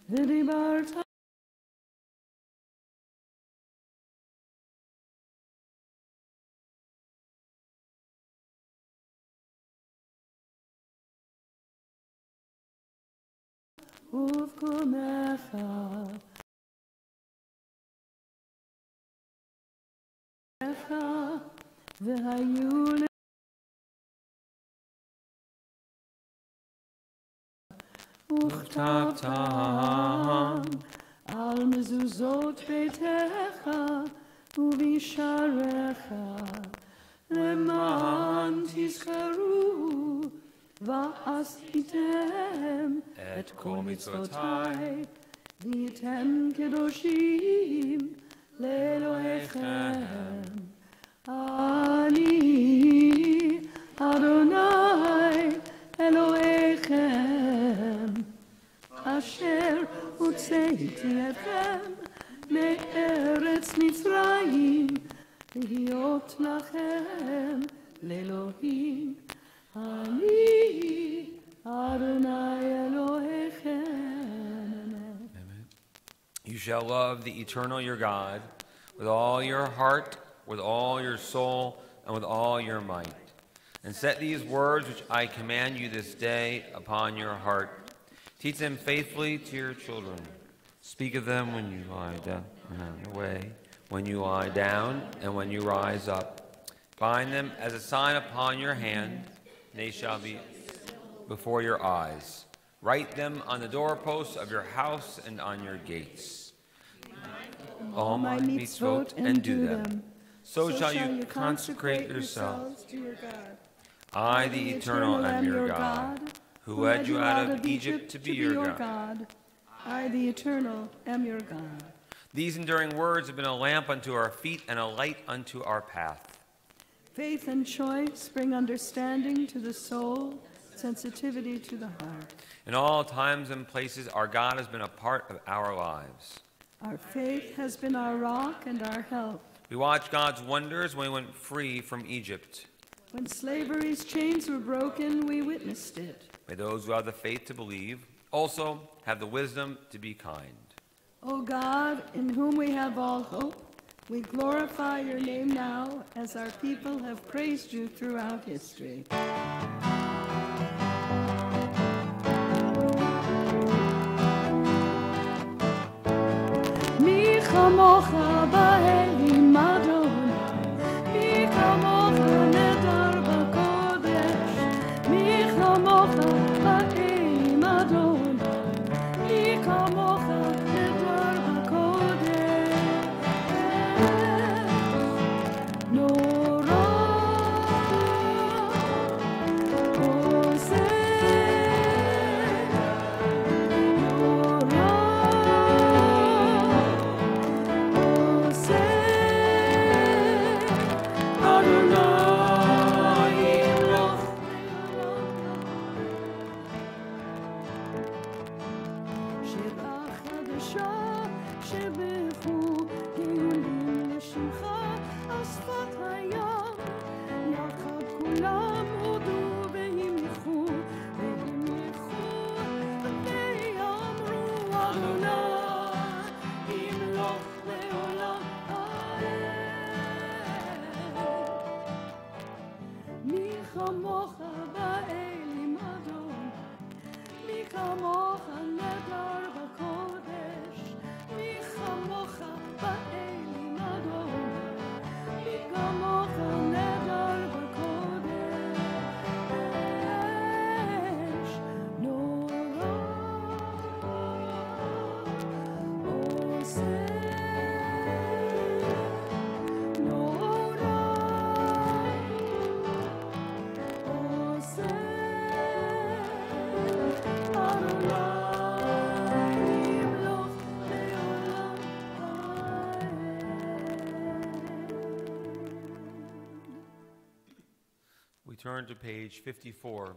ודיברת ובקומך והיו וכתבתם על מזוזות ביתך ובשעריך למען תזכרו ועשיתם את כל מצוותיי והייתם קדושים לאלוהיכם. אני אדוני אלוהיכם אשר הוצאתי אתכם מארץ מצרים להיות לכם לאלוהים. אני אדוני אלוהיכם. Amen. You shall love the eternal your God with all your heart, with all your soul, and with all your might. And set these words which I command you this day upon your heart. Teach them faithfully to your children. Speak of them when you lie down on your way, when you lie down, and when you rise up. Bind them as a sign upon your hand. They shall be before your eyes. Write them on the doorposts of your house and on your gates. All my mitzvot and do them. So shall you consecrate yourselves to your God. I, the eternal, am your God, who led you out of Egypt to be your God. I, the eternal, am your God. These enduring words have been a lamp unto our feet and a light unto our path. Faith and choice bring understanding to the soul, sensitivity to the heart. In all times and places, our God has been a part of our lives. Our faith has been our rock and our help. We watched God's wonders when we went free from Egypt. When slavery's chains were broken, we witnessed it. May those who have the faith to believe also have the wisdom to be kind. O God, in whom we have all hope, we glorify your name now as our people have praised you throughout history. Mi chamocha ba'elim Adonai, mi chamocha nedar b'kodesh, mi chamocha ba'elim Adonai, mi chamocha nedar b'kodesh. Nora Turn to page 54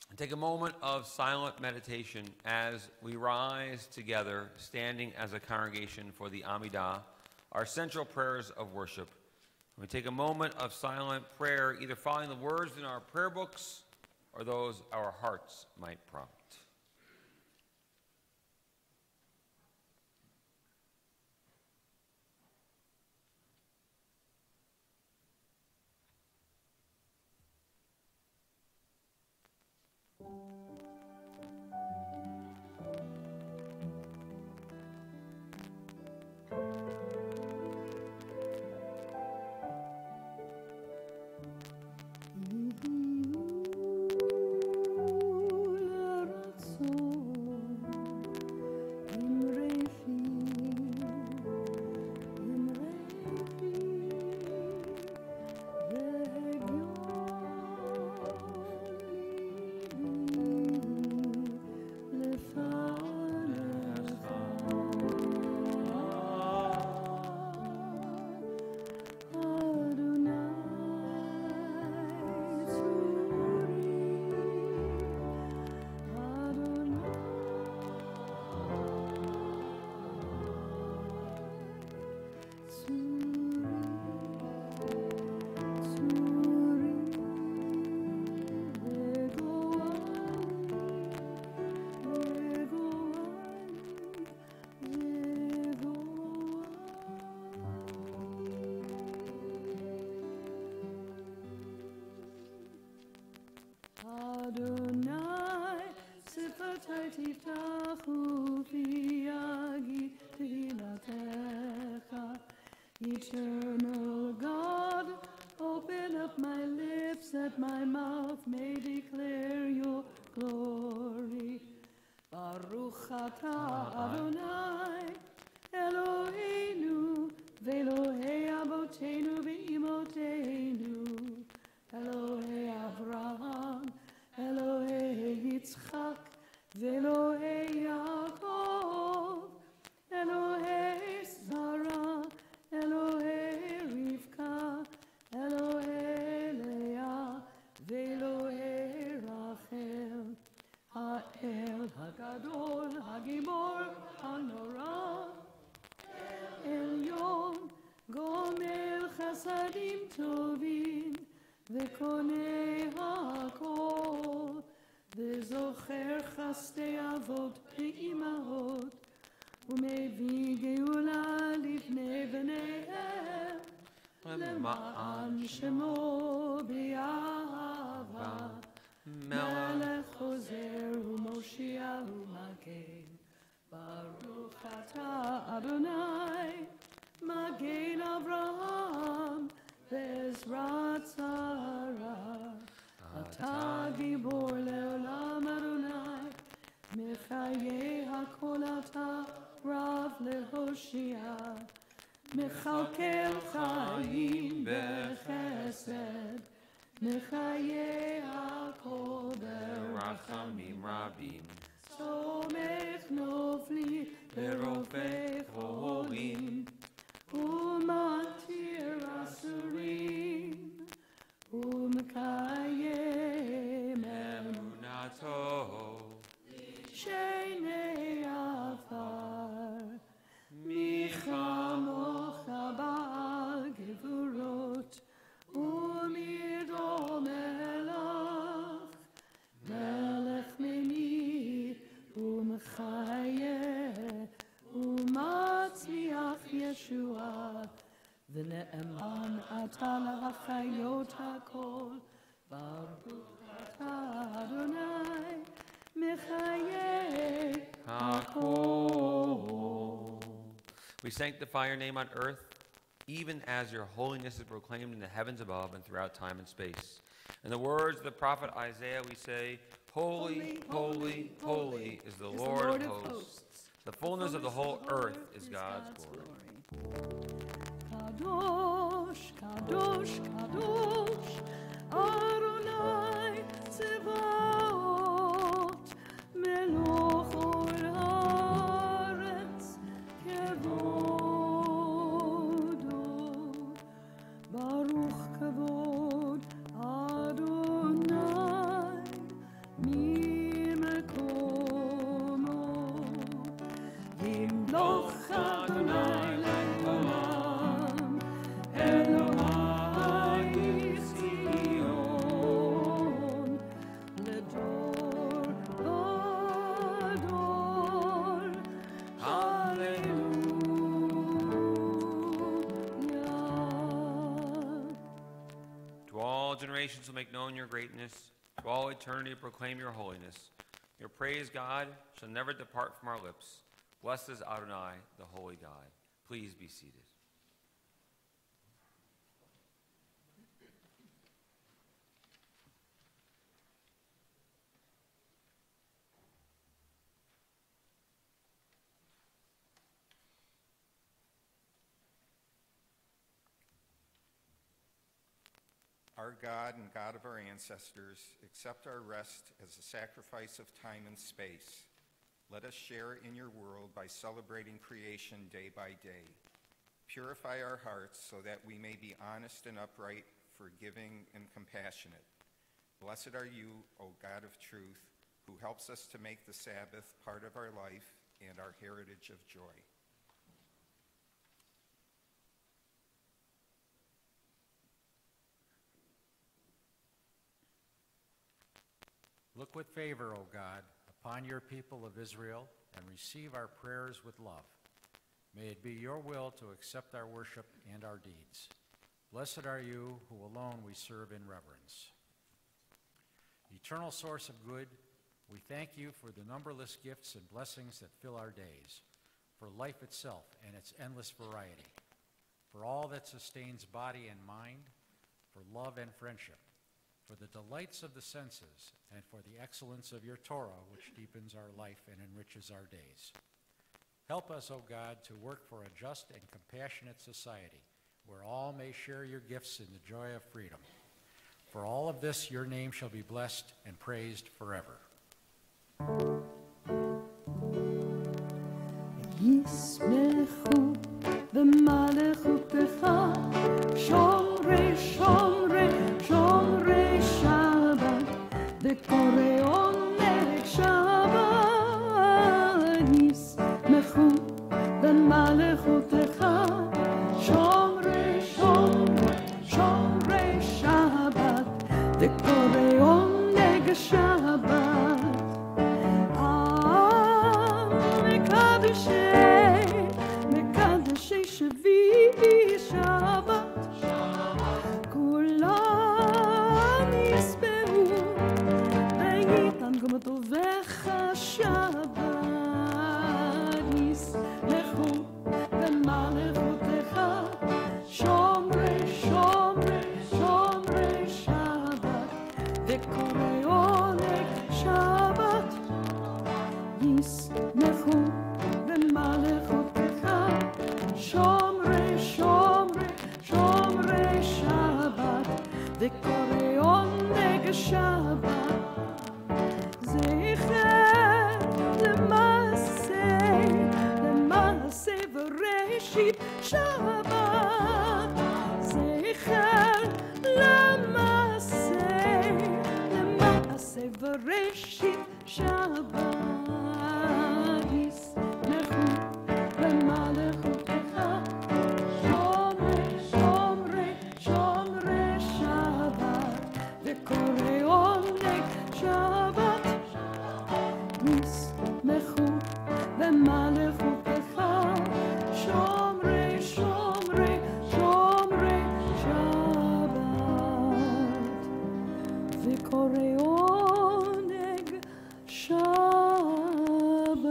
and take a moment of silent meditation as we rise together, standing as a congregation for the Amidah, our central prayers of worship. We take a moment of silent prayer, either following the words in our prayer books or those our hearts might prompt. that my mouth may declare your glory. Baruch atah Adonai, Eloheinu, Ve'Elohei Aboteinu ve'Imotenu, Elohei Avraham, Elohei Yitzchak, Ve'Elohei Yaakov, Elohei Sarah, Elohei Rivka, Elohei Leah, Ve'Elohei Rachel, Ha'el Hagadol, Hagibor, Hanora, Elyon, Gomer Chasadim Tovim, Ve'Konei HaKol, Ve'Zocher Chastei Avot Ve'imahot, U'mevii Geula Livnei Bneihem, Lema'an Shemo B'Yahava, Melech Ozer U'Moshiach U'Magen, Baruch atah Adonai, Magen Avraham, Bezrat Sarah, Atah Gibor Leolam Adonai, Mechayeh HaKol Atah Rav Lehoshia, Mechalkel Chaim Bechesed, Mechayeh HaKol Rachamim Rabim. Somech Nofli Berofei Cholim, Umatir Asurim, Umkayem Emunato. Shenei Afar, Michamocha Ba'al Gevurot, Umidol Melach, Melech Meni, Umchayeh, Umatzliach Yeshua, V'ne'eman atah lahachayot hakol, Baruch atah Adonai, Mechayeh hakol. We sanctify your name on earth, even as your holiness is proclaimed in the heavens above and throughout time and space. In the words of the prophet Isaiah, we say, Holy, holy, holy is the Lord of hosts. The fullness of the whole earth is God's glory. Kadosh, Kadosh, Kadosh, Adonai Tzevaot, Meloch ol haaretz, Kevodo, Baruch Kavod Adonai, Mimekomo, Yimloch Adonai le'olam, Elohai Tzion, Ledor Vador, Hallelujah. To all generations will make known your greatness. To all eternity proclaim your holiness. Your praise, God, shall never depart from our lips. Blessed is Adonai, the holy God. Please be seated. Our God and God of our ancestors, accept our rest as a sacrifice of time and space. Let us share in your world by celebrating creation day by day. Purify our hearts so that we may be honest and upright, forgiving and compassionate. Blessed are you, O God of truth, who helps us to make the Sabbath part of our life and our heritage of joy. Look with favor, O God, upon your people of Israel, and receive our prayers with love. May it be your will to accept our worship and our deeds. Blessed are you, who alone we serve in reverence. Eternal source of good, we thank you for the numberless gifts and blessings that fill our days, for life itself and its endless variety, for all that sustains body and mind, for love and friendship, for the delights of the senses, and for the excellence of your Torah, which deepens our life and enriches our days. Help us, O God, to work for a just and compassionate society, where all may share your gifts in the joy of freedom. For all of this, your name shall be blessed and praised forever. ישמחו במלכותך שומרי שומרי שומרי שבת וקורא עונג שבת ישמחו במלכותך שומרי שומרי שומרי שבת וקורא עונג שבת מקדשי שביעי שבת כולם יספרו ואיתם גם טובך שבת ישמחו במלכותך שומרי שומרי שומרי שבת וקורא עונג שבת ישמחו במלכותך שומרי שומרי שומרי שבת וקורא עונג שבת זכר למעשה בראשית שבת זכר למעשה בראשית שבת ישמחו במלכותך שומרי שומרי שומרי שבת וקורא עונג שבת ישמחו במלכותך שומרי שומרי שומרי שבת וקורא עונג שבת.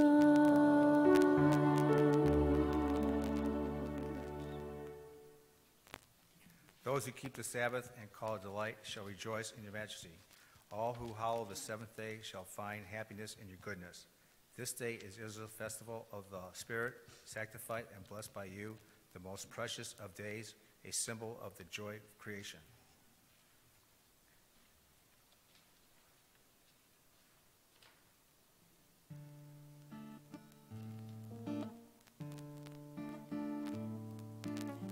Those who keep the Sabbath and call it delight shall rejoice in your majesty. All who hallow the seventh day shall find happiness in your goodness. This day is Israel's festival of the Spirit, sanctified and blessed by you, the most precious of days, a symbol of the joy of creation.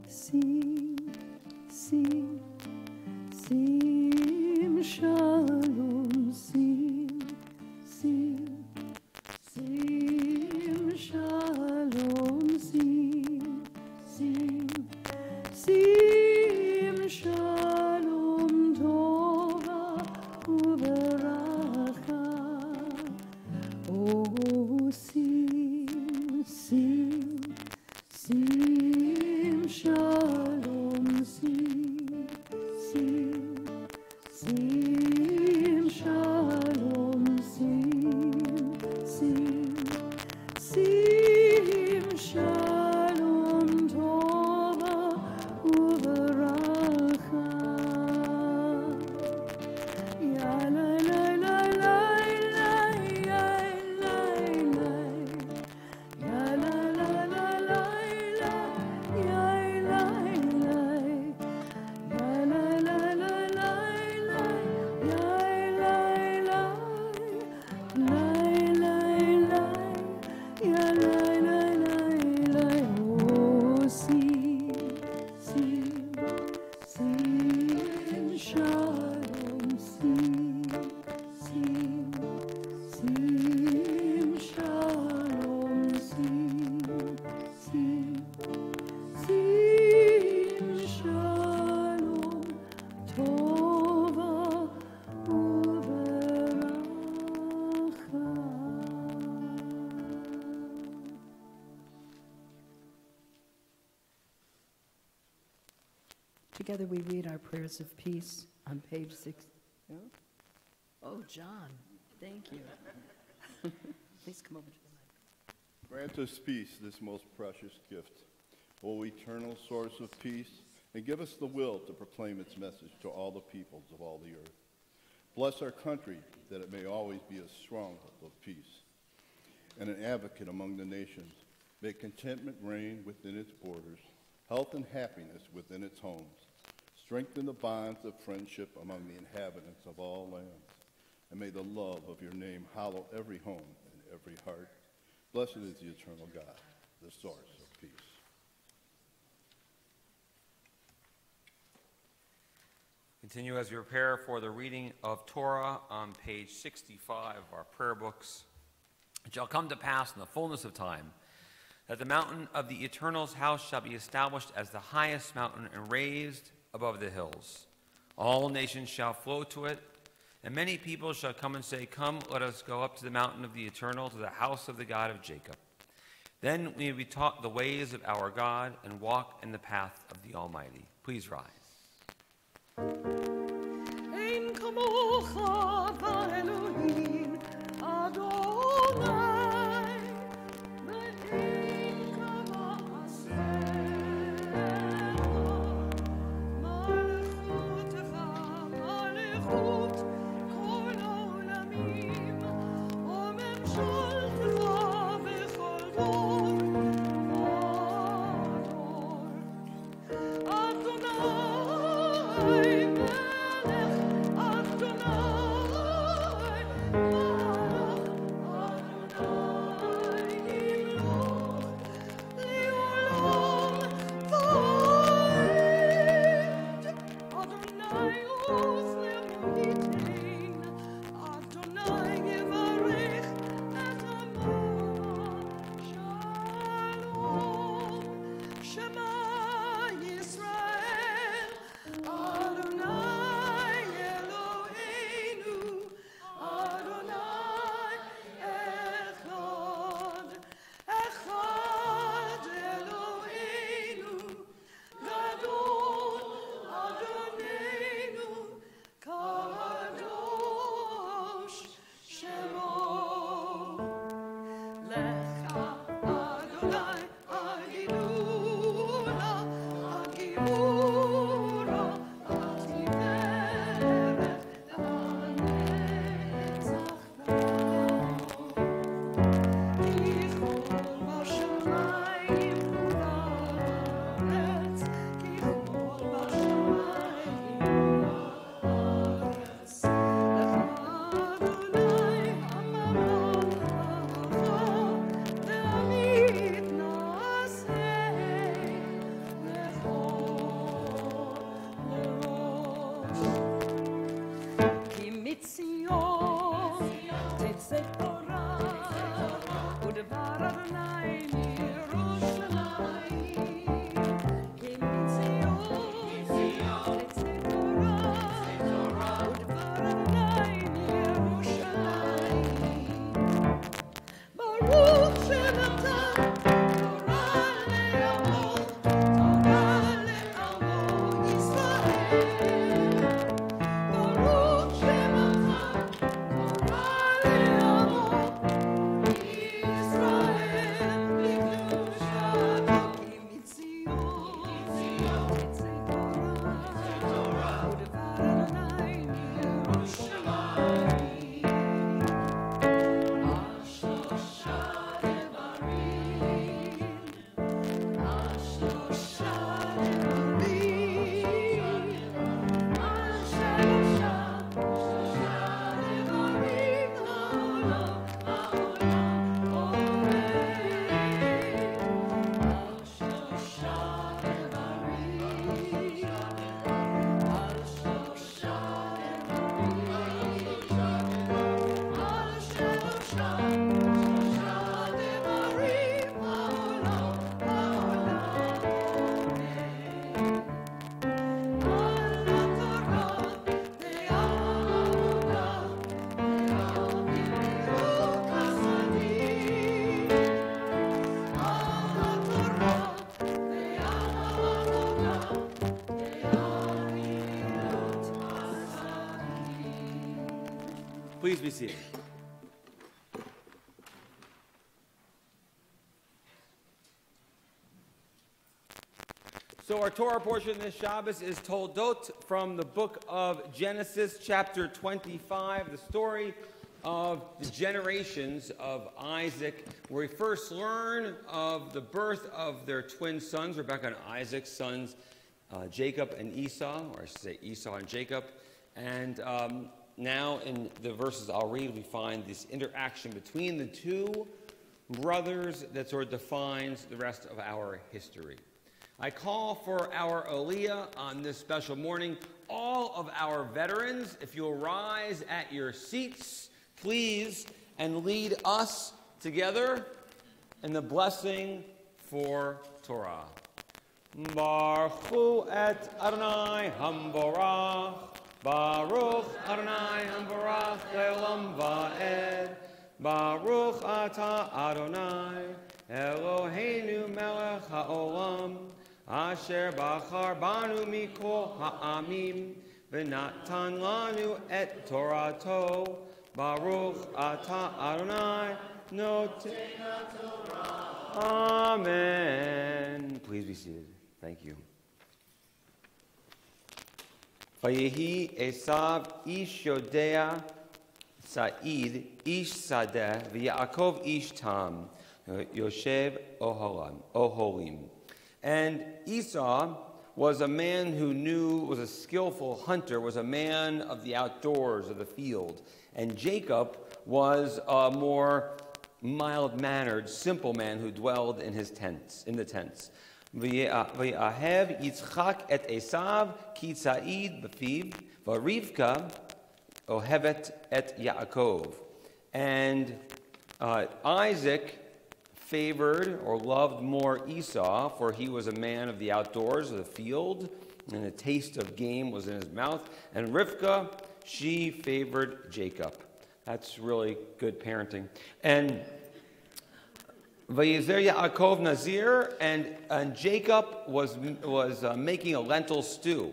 Sim, sim, sim, shalom, sim, sim, sim, shalom, sim, sim, sim, shalom, tova uveracha. Oh, sim, sim, sim, shalom, sim, sim, sim, shalom, sim, sim, sim, shalom, tova uveracha. Ya la la la la la ya la la ya la la la la la ya la la ya la la la la la ya la la la la la ya la la la la oh sim sim sim shalom sim sim sim shalom sim sim sim shalom tova uveracha. Together we read our prayers of peace on page 6. Oh, John, thank you. Please come over to the mic. Grant us peace, this most precious gift, O eternal source of peace, and give us the will to proclaim its message to all the peoples of all the earth. Bless our country, that it may always be a stronghold of peace and an advocate among the nations. May contentment reign within its borders, health and happiness within its homes. Strengthen the bonds of friendship among the inhabitants of all lands. And may the love of your name hallow every home and every heart. Blessed is the eternal God, the source of peace. Continue as we prepare for the reading of Torah on page 65 of our prayer books. It shall come to pass in the fullness of time that the mountain of the Eternal's house shall be established as the highest mountain and raised above the hills. All nations shall flow to it, and many people shall come and say, Come, let us go up to the mountain of the Eternal, to the house of the God of Jacob. Then we will be taught the ways of our God and walk in the path of the Almighty. Please rise. Ein kamocha v'Elohim Adonai, ve'ein kava'asecha, malchutecha malchut kol ha'olamim, u'memshaltecha b'chol dor v'dor. Adonai Please be seated. So our Torah portion this Shabbos is Toldot from the book of Genesis, chapter 25, the story of the generations of Isaac, where we first learn of the birth of their twin sons, Rebekah and Isaac's sons, Jacob and Esau, or I should say Esau and Jacob. And now in the verses I'll read, we find this interaction between the two brothers that sort of defines the rest of our history. I call for our Aliyah on this special morning, all of our veterans, if you'll rise at your seats, please, and lead us together in the blessing for Torah. Baruch hu et Adonai hamborach, Baruch Adonai hamborach le'olam va'ed, Baruch atah Adonai, Eloheinu melech ha'olam, Asher bachar banu mikol ha'amim, v'natan lanu et Torato, Baruch atah Adonai, noten Torah. Amen. Please be seated. Thank you. Vayehi Esav ish Yodea Sa'id ish Sadeh v'Yaakov ish Tam Yoshev Oholim. And Esau was a man who was a skillful hunter, was a man of the outdoors, of the field. And Jacob was a more mild-mannered, simple man who dwelled in his tents, in the tents. V'yahev Yitzchak et Esav ki tza'id b'fiv, v'Rivka ohevet et Yaakov. And Isaac favored or loved more Esau, for he was a man of the outdoors, of the field, and the taste of game was in his mouth. And Rivka, she favored Jacob. That's really good parenting. And Vayezer Yaakov Nazir, and Jacob was making a lentil stew.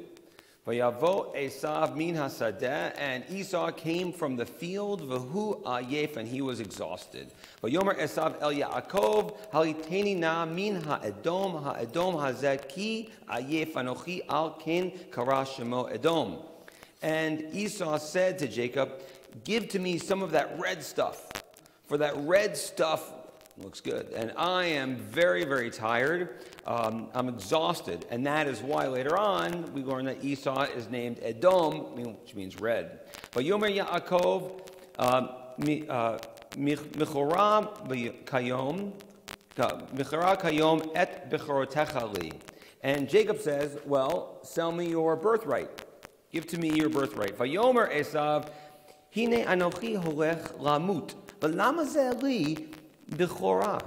Vayavo Esav min hasadeh, and Esau came from the field, v'hu ayef, and he was exhausted. Vayomer Esav el Yaakov, haliteni na min ha'edom hazeh ki ayef anochi al ken kara shemo Edom. And Esau said to Jacob, give to me some of that red stuff, for that red stuff looks good. And I am very, very tired. I'm exhausted. And that is why later on we learn that Esau is named Edom, which means red. But Yomer Yaakov, Michora Kayom et Bechorotecha li. And Jacob says, well, sell me your birthright. Give to me your birthright. Vayomer Esav, Hine anochi holech lamut. V'lama ze li Bechora.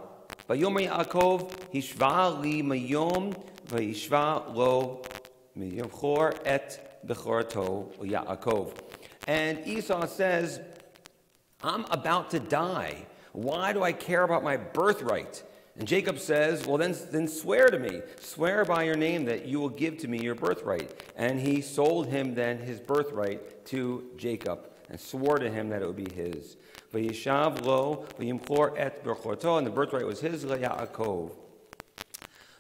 Vayomer Yaakov, Hishva li mayom, v'yishva lo miyachor et Bechorato Yaakov. And Esau says, I'm about to die. Why do I care about my birthright? And Jacob says, well, then swear to me. Swear by your name that you will give to me your birthright. And he sold him then his birthright to Jacob and swore to him that it would be his. V'yishav lo v'yimchor et berchoto, and the birthright was his, le'Yaakov.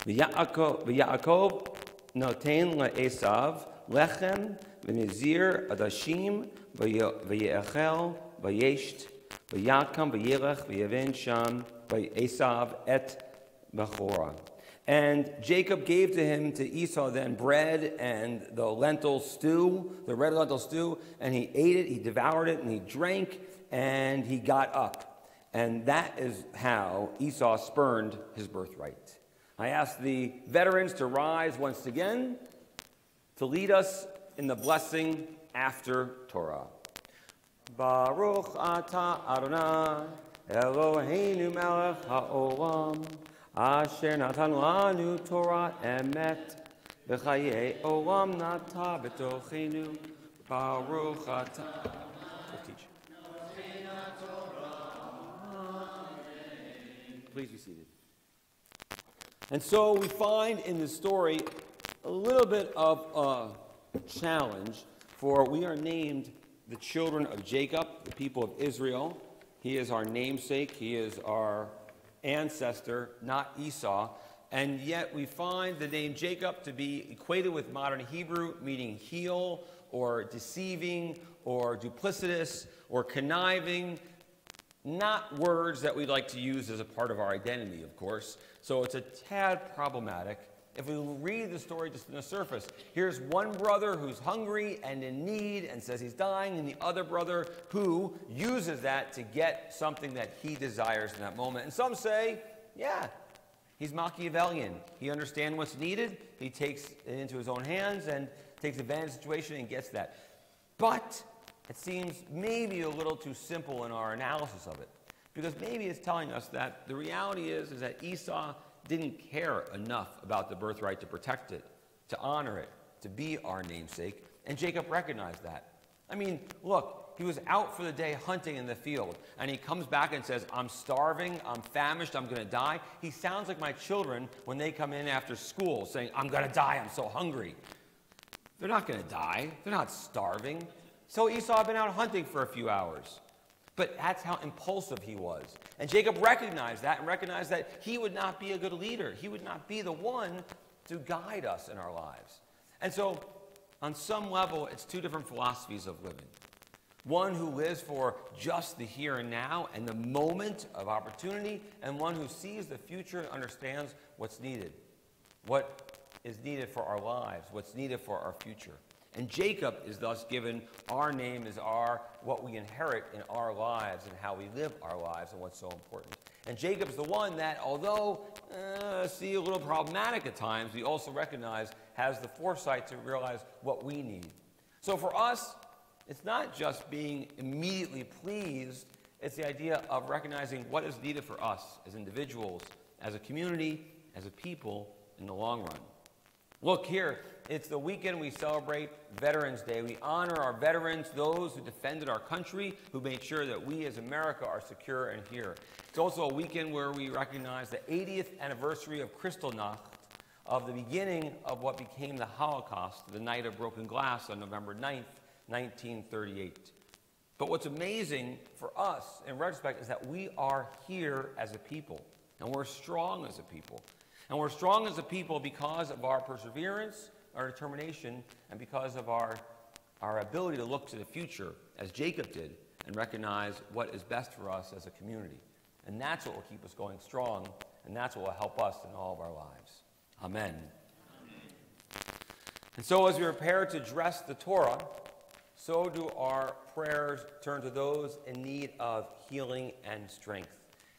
V'Yaakov noten le'Esav lechem v'nizir adashim v'ye'echel v'yesht v'yakam v'yelech v'yevin sham v'Esav et Bechora. And Jacob gave to him, to Esau, then bread and the lentil stew, the red lentil stew, and he ate it, he devoured it, and he drank, and he got up. And that is how Esau spurned his birthright. I ask the veterans to rise once again to lead us in the blessing after Torah. Baruch atah Adonai, Eloheinu melech ha'olam, Asher natan lanu Torah emet, v'chayei olam nata b'tochenu, Baruch atah. Please be seated. And so we find in this story a little bit of a challenge, for we are named the children of Jacob, the people of Israel. He is our namesake. He is our ancestor, not Esau. And yet we find the name Jacob to be equated with modern Hebrew, meaning heel, or deceiving, or duplicitous, or conniving. Not words that we'd like to use as a part of our identity, of course. So it's a tad problematic. If we read the story just on the surface, here's one brother who's hungry and in need and says he's dying, and the other brother who uses that to get something that he desires in that moment. And some say, yeah, he's Machiavellian. He understands what's needed. He takes it into his own hands and takes advantage of the situation and gets that. But it seems maybe a little too simple in our analysis of it, because maybe it's telling us that the reality is that Esau didn't care enough about the birthright to protect it, to honor it, to be our namesake, and Jacob recognized that. I mean, look, he was out for the day hunting in the field, and he comes back and says, I'm starving, I'm famished, I'm going to die. He sounds like my children when they come in after school saying, I'm going to die, I'm so hungry. They're not going to die. They're not starving. So Esau had been out hunting for a few hours. But that's how impulsive he was. And Jacob recognized that, and recognized that he would not be a good leader. He would not be the one to guide us in our lives. And so, on some level, it's two different philosophies of living. One who lives for just the here and now and the moment of opportunity, and one who sees the future and understands what's needed. What is needed for our lives, what's needed for our future. And Jacob is thus given our name as what we inherit in our lives and how we live our lives and what's so important. And Jacob's the one that, although see a little problematic at times, we also recognize has the foresight to realize what we need. So for us, it's not just being immediately pleased, it's the idea of recognizing what is needed for us as individuals, as a community, as a people in the long run. Look here, it's the weekend we celebrate Veterans Day. We honor our veterans, those who defended our country, who made sure that we as America are secure and here. It's also a weekend where we recognize the 80th anniversary of Kristallnacht, of the beginning of what became the Holocaust, the Night of Broken Glass on November 9th, 1938. But what's amazing for us, in retrospect, is that we are here as a people, and we're strong as a people. And we're strong as a people because of our perseverance, our determination, and because of our ability to look to the future, as Jacob did, and recognize what is best for us as a community. And that's what will keep us going strong, and that's what will help us in all of our lives. Amen. And so as we prepare to dress the Torah, so do our prayers turn to those in need of healing and strength.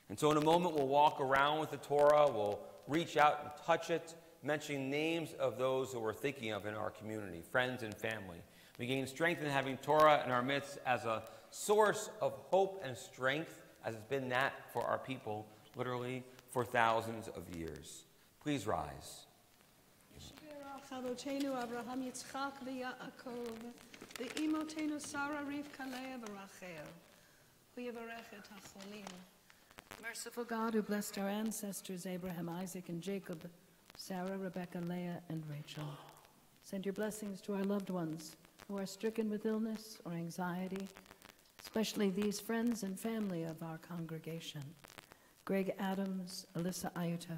And so in a moment, we'll walk around with the Torah, we'll reach out and touch it, mentioning names of those who we're thinking of in our community, friends and family. We gain strength in having Torah in our midst as a source of hope and strength, as it's been that for our people, literally, for thousands of years. Please rise. אבותינו אברהם, יצחק ויעקב, ואימותינו שרה, רבקה, לאה ורחל, הוא יברך את החולים. Merciful God, who blessed our ancestors, Abraham, Isaac, and Jacob, Sarah, Rebekah, Leah, and Rachel. Send your blessings to our loved ones who are stricken with illness or anxiety, especially these friends and family of our congregation. Greg Adams, Alyssa Ayuto,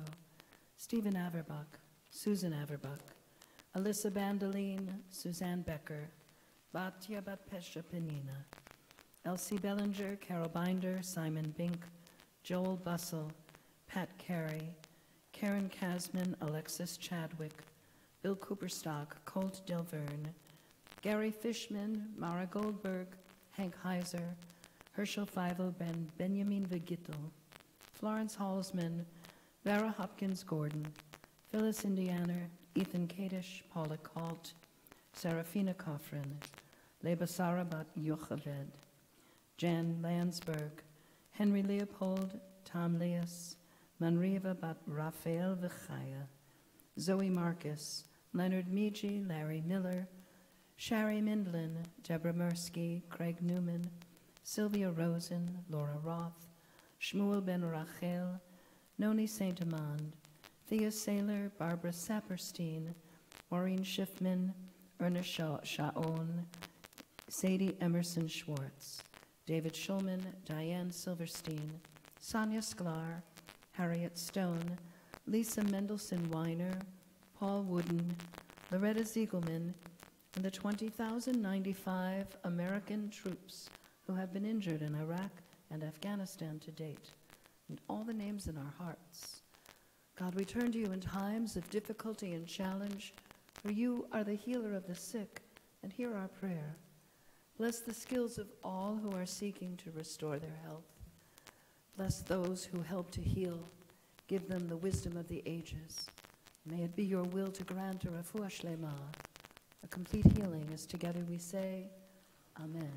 Stephen Averbach, Susan Averbach, Alyssa Bandeline, Suzanne Becker, Batya Batpesha Penina, Elsie Bellinger, Carol Binder, Simon Bink, Joel Bussell, Pat Carey, Karen Kasman, Alexis Chadwick, Bill Cooperstock, Colt Delverne, Gary Fishman, Mara Goldberg, Hank Heiser, Herschel Feivel, Benjamin Vigittel, Florence Halsman, Vera Hopkins Gordon, Phyllis Indianer, Ethan Kadish, Paula Kalt, Serafina Coffrin, Leba Sarabat Yocheved, Jan Landsberg, Henry Leopold, Tom Leas, Manriva Bat Raphael Vichaya, Zoe Marcus, Leonard Meiji, Larry Miller, Shari Mindlin, Deborah Mursky, Craig Newman, Sylvia Rosen, Laura Roth, Shmuel Ben Rachel, Noni Saint Amand, Thea Saylor, Barbara Saperstein, Maureen Schiffman, Ernest Shaon, Sadie Emerson Schwartz, David Schulman, Diane Silverstein, Sonia Sklar, Harriet Stone, Lisa Mendelson Weiner, Paul Wooden, Loretta Ziegelman, and the 20,095 American troops who have been injured in Iraq and Afghanistan to date, and all the names in our hearts. God, we turn to you in times of difficulty and challenge, for you are the healer of the sick, and hear our prayer. Bless the skills of all who are seeking to restore their health. Bless those who help to heal. Give them the wisdom of the ages. May it be your will to grant a refuah shlema, a complete healing, as together we say, Amen.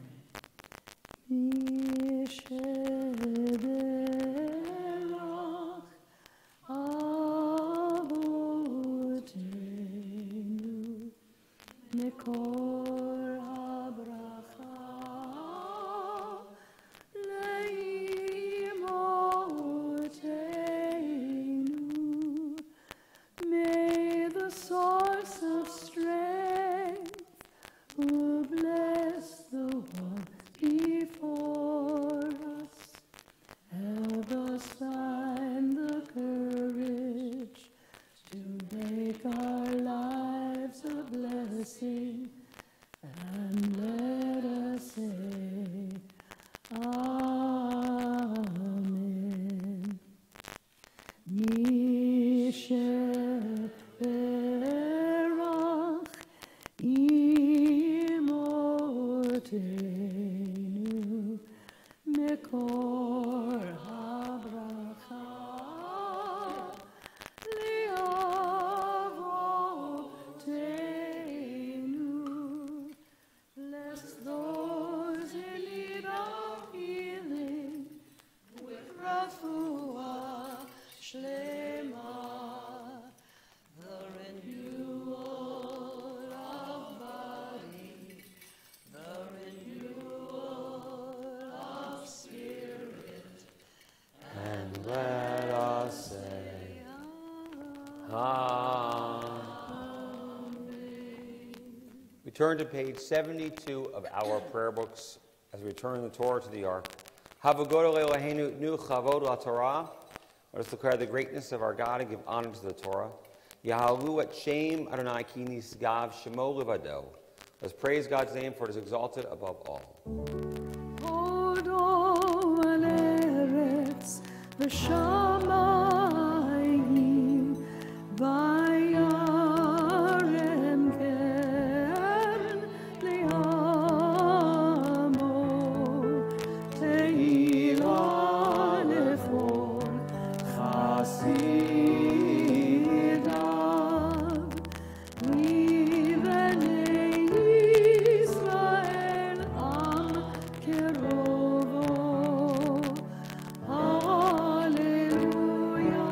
May the source of strength who bless the one before us help us find the courage to make our lives a blessing, and let us say, Amen. Mishe Berach Imotenu Mekor HaBracha Liavotenu. Bless those in need of healing with refuah shlema, the renewal of body, the renewal of spirit, And let us say, Amen. We turn to page 72 of our prayer books as we return the Torah to the Ark. Havogodo Eloheinu nu chavod laTorah. Let us declare the greatness of our God and give honor to the Torah. Yahalu et Shem Adonai ki nisgav shemo levado. Let's praise God's name, for it is exalted above all. Odo al eretz v'shamayim vayarem keren li'amo teila lefor chasidav v'bnei Yisrael am kerovo. Hallelujah,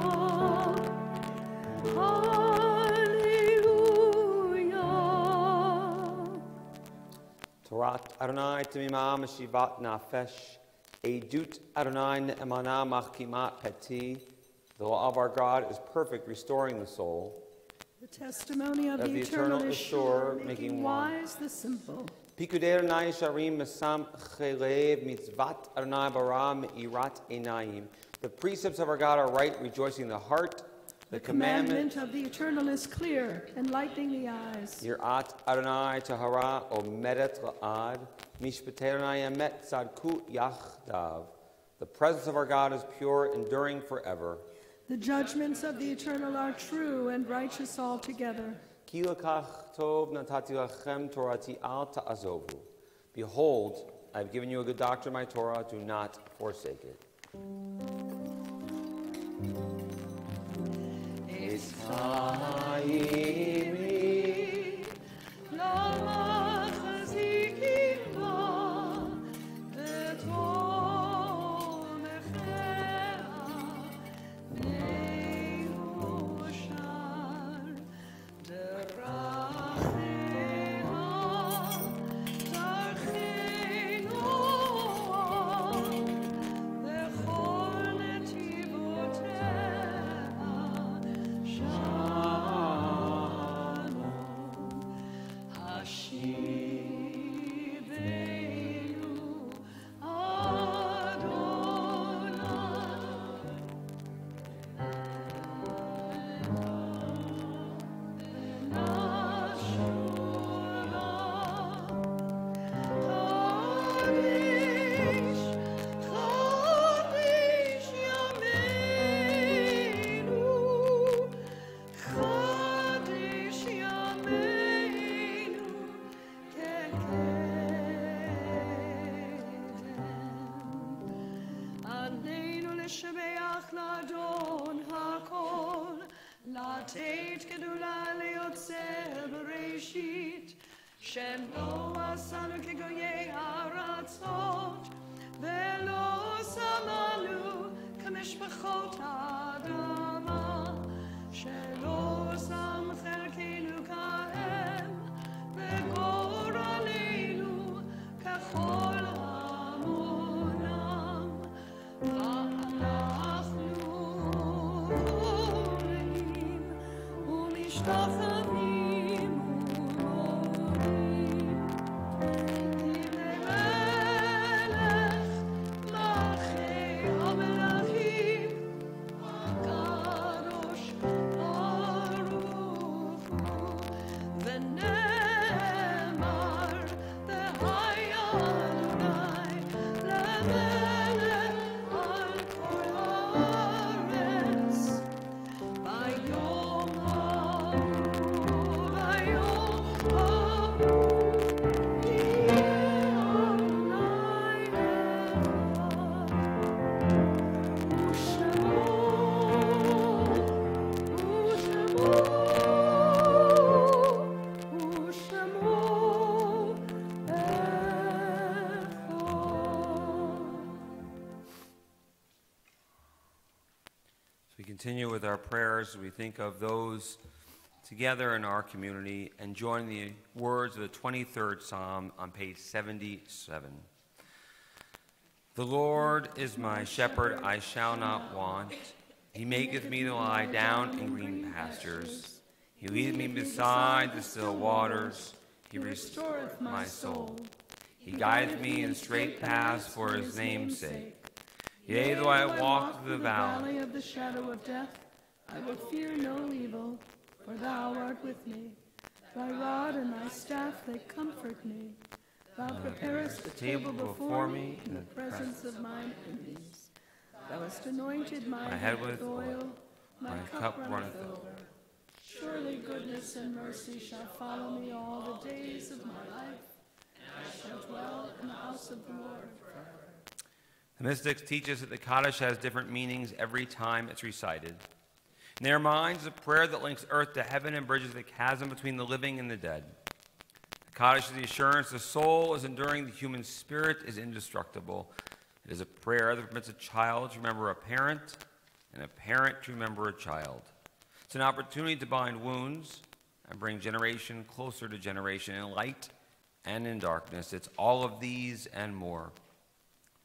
hallelujah. Torat Adonai Timimah Meshivat Nafesh. Edut Adonai Ne'emana Machkimat Peti. The law of our God is perfect, restoring the soul. The testimony of That the Eternal is sure, making making wise the simple. Pikudei Adonai Sharim Mesam Chelev Mitzvat Adonai Bara Me'irat Einayim. The precepts of our God are right, rejoicing the heart. The commandment of the Eternal is clear, enlightening the eyes. Yirat Adonai Tahara Omedet La'ad. Mishpatei Adonai Emet Tzadkut Yachdav. The presence of our God is pure, enduring forever. The judgments of the Eternal are true and righteous altogether. Ki lekach tov natati lachem torati al ta'azovu. Behold, I have given you a good doctrine, my Torah. Do not forsake it. It's Chaimi, Lama chazikiva, v'tomechea, ne'ushar, derachea, darchenu, v'chol netivotea, לשבח לאדון הכל, לתת גדולה ליוצר בראשית, שלא עשנו כגויי הארצות, ולא שמנו כמשפחות האדמה, שלא שם חלקנו כהם, וגורלנו ככל המונם. ואנחנו עולים ומשתחווים ומודים לפני מלך מלכי המלכים, הקדוש ברוך הוא. ונאמר והיה אדוני למלך על כל הארץ. ביום ההוא יהיה אדוני אחד, ושמו So we continue with our prayers. We think of those together in our community and join the words of the 23rd Psalm on page 77. The Lord is my shepherd, I shall not want. He maketh me to lie down in green pastures. He leadeth me beside the still waters. He restoreth my soul. He guideth me in straight paths for his name's sake. Yea, though I walk through the valley of the shadow of death, I will fear no evil, for thou art with me. Thy rod and thy staff, they comfort me. Thou preparest a table before me in the presence of mine enemies. Thou hast anointed my head with oil, my cup runneth over. Surely goodness and mercy shall follow me all the days of my life, and I shall dwell in the house of the Lord forever. The mystics teach us that the Kaddish has different meanings every time it's recited. In their minds, it's a prayer that links earth to heaven and bridges the chasm between the living and the dead. The Kaddish is the assurance the soul is enduring, the human spirit is indestructible. It is a prayer that permits a child to remember a parent and a parent to remember a child. It's an opportunity to bind wounds and bring generation closer to generation in light and in darkness. It's all of these and more.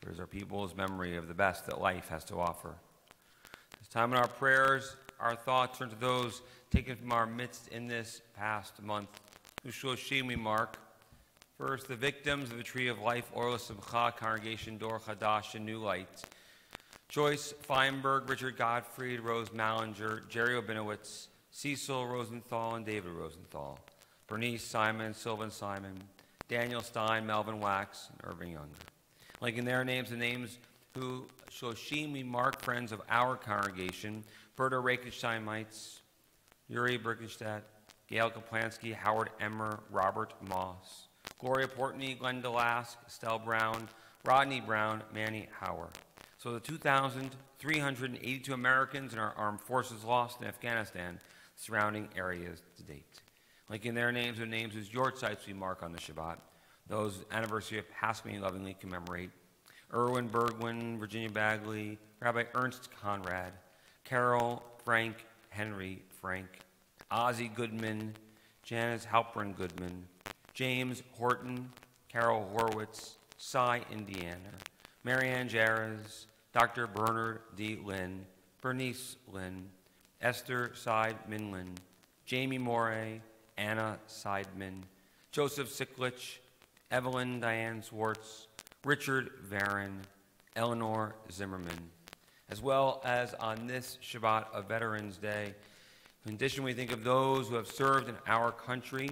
Here's our people's memory of the best that life has to offer. This time in our prayers, our thoughts turn to those taken from our midst in this past month, whose Shoshim we mark. First, the victims of the Tree of Life, Oil Simcha, Congregation Dor Chadash, and New Light. Joyce Feinberg, Richard Gottfried, Rose Mallinger, Jerry Obinowitz, Cecil Rosenthal, and David Rosenthal. Bernice Simon, Sylvan Simon, Daniel Stein, Melvin Wax, and Irving Younger. Like in their names, the names who Shoshim we mark, friends of our congregation, Berta Reichenstein-Meitz, Yuri Birkenstadt, Gail Kaplansky, Howard Emmer, Robert Moss, Gloria Portney, Glenda Lask, Estelle Brown, Rodney Brown, Manny Hauer. So the 2,382 Americans in our armed forces lost in Afghanistan, surrounding areas to date. Like in their names, the names whose yortzites we mark on the Shabbat. Those anniversary of passing we lovingly commemorate. Erwin Bergwin, Virginia Bagley, Rabbi Ernst Conrad, Carol, Frank, Henry, Frank, Ozzie Goodman, Janice Halpern Goodman, James Horton, Carol Horwitz, Cy Indiana, Marianne Jarez, Dr. Bernard D. Lynn, Bernice Lynn, Esther Seid Minlin, Jamie Morey, Anna Seidman, Joseph Siklich, Evelyn Diane Swartz, Richard Varon, Eleanor Zimmerman, as well as on this Shabbat of Veterans Day. In addition, we think of those who have served in our country,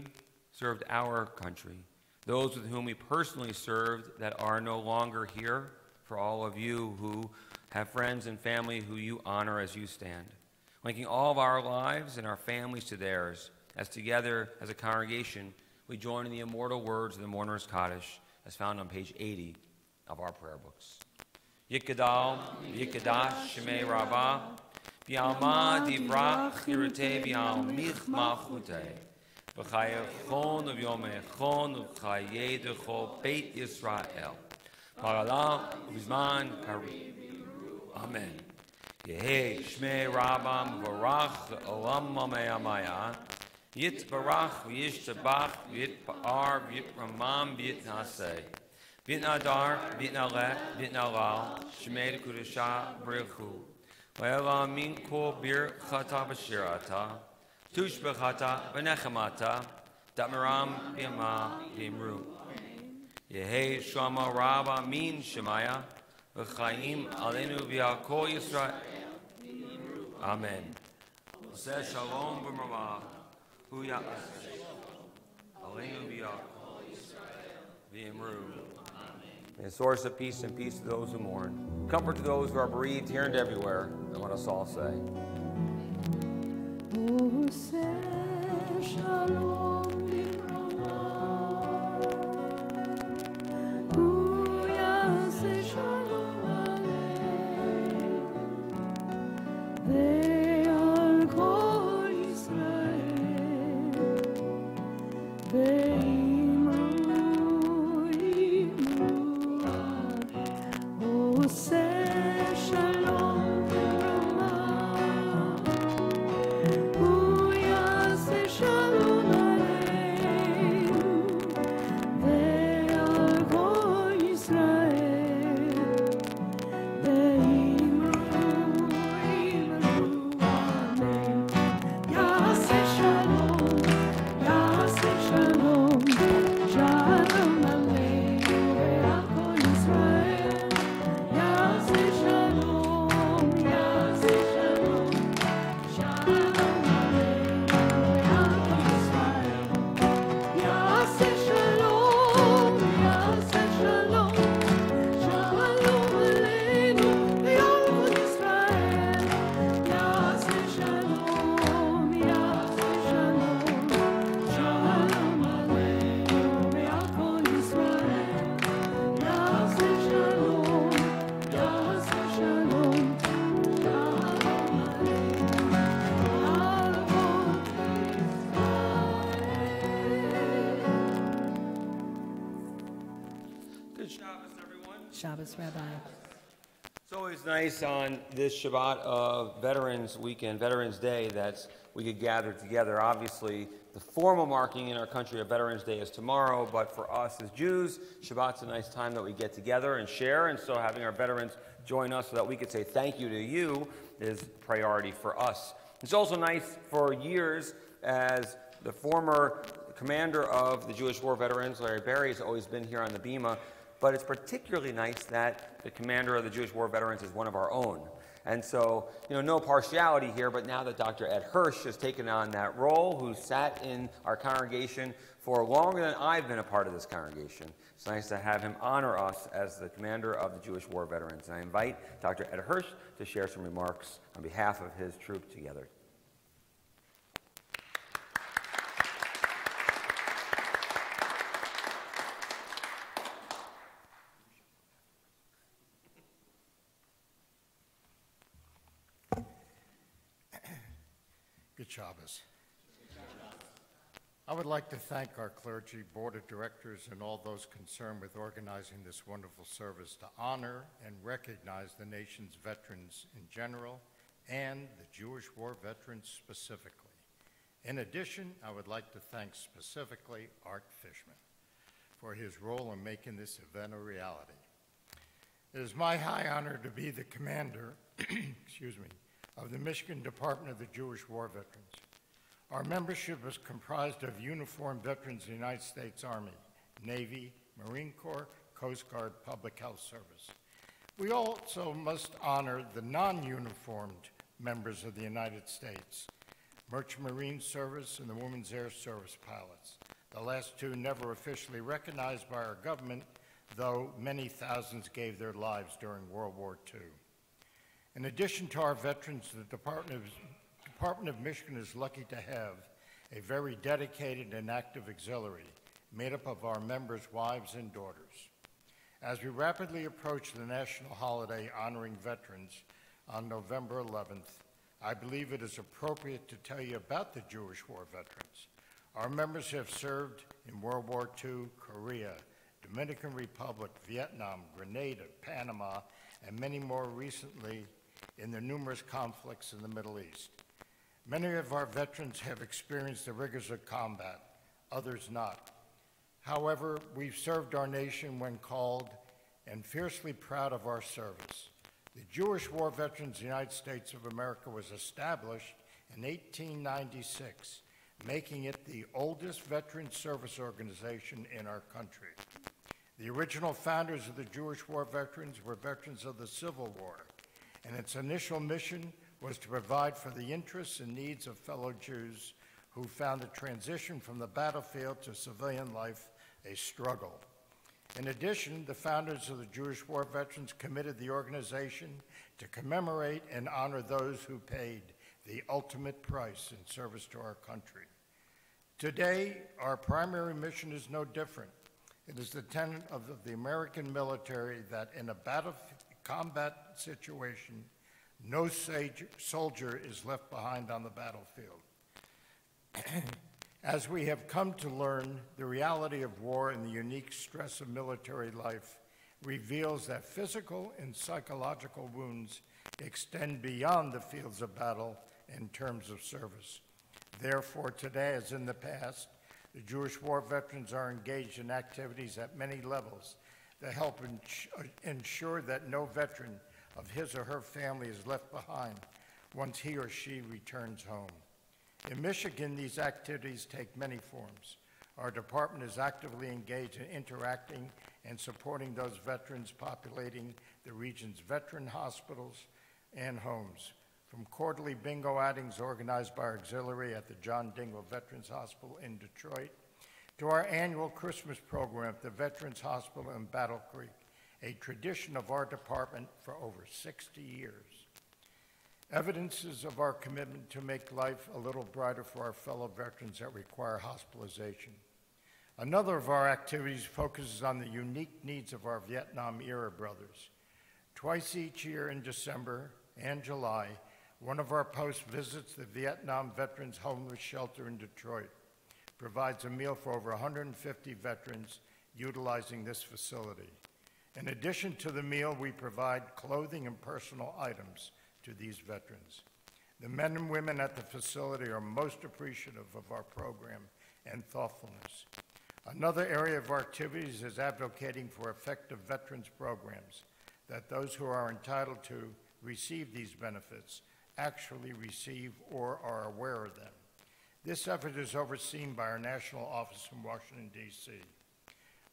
those with whom we personally served that are no longer here, for all of you who have friends and family who you honor as you stand, linking all of our lives and our families to theirs, as together as a congregation, we join in the immortal words of the Mourner's Kaddish, as found on page 80 of our prayer books. Yikadal, Yikadash, Shemei Rabbah, Bialma Divrach, Hirate, Bial Mich Malchute, V'chayechon of Yomechon, V'chayedecho Beit Yisrael, Paralam, Vizman, Kari. Amen. Yehi Shmei Rabbah, Varach, Olam Mamea Yit Barach, Yishtabach, Yit Ba'ar, Yit Ramam, Yit Naseh. Vit Nadar, Vit Nalet, Vit Nalal, Shemei Kudusha, Brichu. Ve'ela min kol bir chata b'shirata, tush b'chata v'nechamata, da'maram b'yama b'imru. Yehei shama rabba min shemaya, v'chaim alenu v'al kol Yisrael. Amen. Say shalom b'mrama, hu ya'as. Alenu v'al kol Yisrael b'imru. A source of peace and peace to those who mourn. Comfort to those who are bereaved here and everywhere. And let us all say. Shabbos, Rabbi. It's always nice on this Shabbat of Veterans Weekend, Veterans Day, that we could gather together. Obviously, the formal marking in our country of Veterans Day is tomorrow, but for us as Jews, Shabbat's a nice time that we get together and share, and so having our veterans join us so that we could say thank you to you is priority for us. It's also nice for years as the former commander of the Jewish War Veterans, Larry Berry, has always been here on the Bima. But it's particularly nice that the commander of the Jewish War Veterans is one of our own. And so, no partiality here, but now that Dr. Ed Hirsch has taken on that role, who sat in our congregation for longer than I've been a part of this congregation, it's nice to have him honor us as the commander of the Jewish War Veterans. And I invite Dr. Ed Hirsch to share some remarks on behalf of his troop together. Good Shabbos. I would like to thank our clergy, board of directors, and all those concerned with organizing this wonderful service to honor and recognize the nation's veterans in general and the Jewish war veterans specifically. In addition, I would like to thank specifically Art Fishman for his role in making this event a reality. It is my high honor to be the commander, of the Michigan Department of the Jewish War Veterans. Our membership is comprised of uniformed veterans of the United States Army, Navy, Marine Corps, Coast Guard, Public Health Service. We also must honor the non-uniformed members of the United States, Merchant Marine Service and the Women's Air Service pilots, the last two never officially recognized by our government, though many thousands gave their lives during World War II. In addition to our veterans, the Department of Michigan is lucky to have a very dedicated and active auxiliary made up of our members' wives and daughters. As we rapidly approach the national holiday honoring veterans on November 11th, I believe it is appropriate to tell you about the Jewish war veterans. Our members have served in World War II, Korea, Dominican Republic, Vietnam, Grenada, Panama, and many more recently in the numerous conflicts in the Middle East. Many of our veterans have experienced the rigors of combat, others not. However, we've served our nation when called and fiercely proud of our service. The Jewish War Veterans of the United States of America was established in 1896, making it the oldest veteran service organization in our country. The original founders of the Jewish War Veterans were veterans of the Civil War, and its initial mission was to provide for the interests and needs of fellow Jews who found the transition from the battlefield to civilian life a struggle. In addition, the founders of the Jewish War Veterans committed the organization to commemorate and honor those who paid the ultimate price in service to our country. Today, our primary mission is no different. It is the tenet of the American military that in a combat situation, no soldier is left behind on the battlefield. As we have come to learn, the reality of war and the unique stress of military life reveals that physical and psychological wounds extend beyond the fields of battle in terms of service. Therefore, today, as in the past, the Jewish War Veterans are engaged in activities at many levels that help ensure that no veteran of his or her family is left behind once he or she returns home. In Michigan, these activities take many forms. Our department is actively engaged in interacting and supporting those veterans populating the region's veteran hospitals and homes, from quarterly bingo outings organized by our auxiliary at the John Dingell Veterans Hospital in Detroit, to our annual Christmas program at the Veterans Hospital in Battle Creek, a tradition of our department for over 60 years. Evidences of our commitment to make life a little brighter for our fellow veterans that require hospitalization. Another of our activities focuses on the unique needs of our Vietnam-era brothers. Twice each year in December and July, one of our posts visits the Vietnam Veterans Homeless Shelter in Detroit, provides a meal for over 150 veterans utilizing this facility. In addition to the meal, we provide clothing and personal items to these veterans. The men and women at the facility are most appreciative of our program and thoughtfulness. Another area of our activities is advocating for effective veterans programs, that those who are entitled to receive these benefits actually receive or are aware of them. This effort is overseen by our national office in Washington, D.C.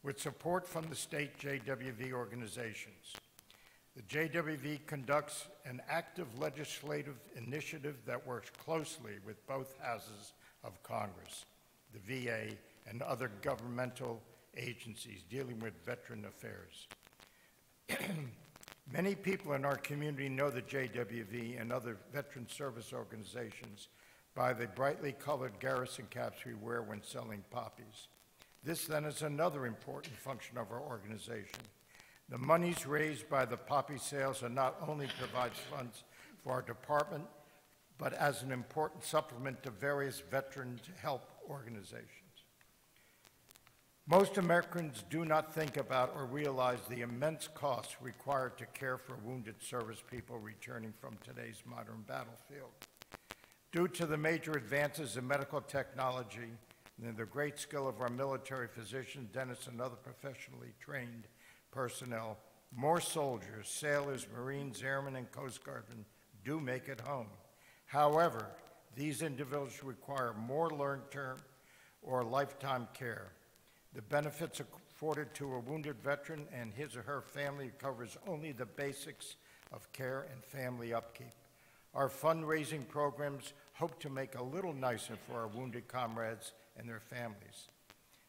With support from the state JWV organizations. The JWV conducts an active legislative initiative that works closely with both houses of Congress, the VA, and other governmental agencies dealing with veteran affairs. Many people in our community know the JWV and other veteran service organizations by the brightly colored garrison caps we wear when selling poppies. This then is another important function of our organization. The monies raised by the poppy sales are not only provides funds for our department, but as an important supplement to various veteran help organizations. Most Americans do not think about or realize the immense costs required to care for wounded service people returning from today's modern battlefield. Due to the major advances in medical technology and the great skill of our military physicians, dentists, and other professionally trained personnel, more soldiers, sailors, Marines, airmen, and Coast Guardmen do make it home. However, these individuals require more long-term or lifetime care. The benefits afforded to a wounded veteran and his or her family covers only the basics of care and family upkeep. Our fundraising programs hope to make a little nicer for our wounded comrades and their families.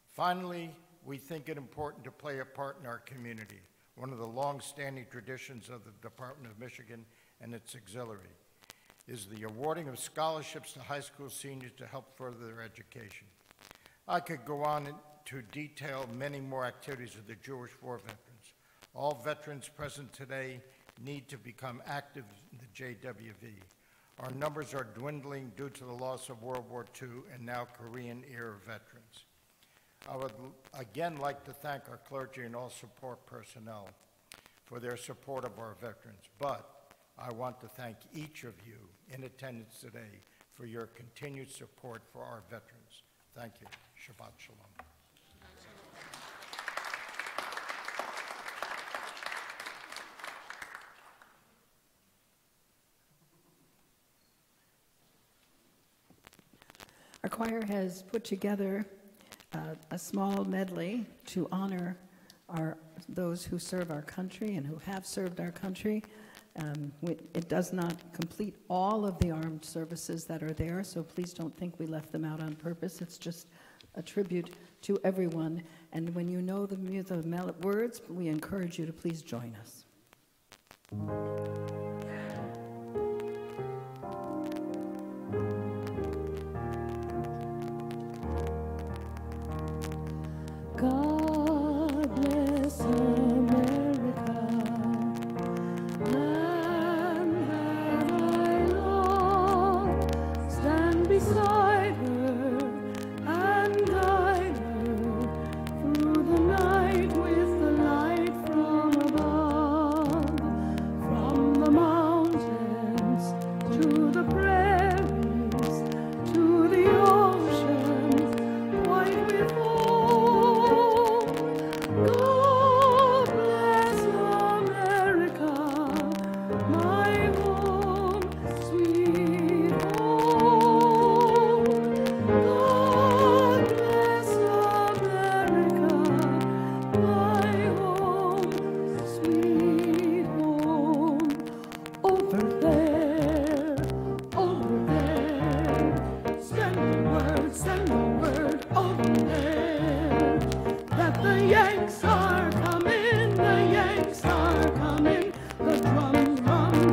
Finally, we think it important to play a part in our community, one of the long-standing traditions of the Department of Michigan and its auxiliary is the awarding of scholarships to high school seniors to help further their education. I could go on to detail many more activities of the Jewish War Veterans. All veterans present today need to become active in the JWV. Our numbers are dwindling due to the loss of World War II and now Korean-era veterans. I would again like to thank our clergy and all support personnel for their support of our veterans, but I want to thank each of you in attendance today for your continued support for our veterans. Thank you. Shabbat Shalom. Our choir has put together a small medley to honor those who serve our country and who have served our country. It does not complete all of the armed services that are there, so please don't think we left them out on purpose. It's just a tribute to everyone. And when you know the words, we encourage you to please join us. God bless America, land that I love. Stand beside her and guide her through the night with the light from above. From the mountains to the prairies to the ocean white with foam. God bless America, my home, sweet home. God bless America, my home, sweet home. Over there, send the word over there, that the Yanks are coming, the drums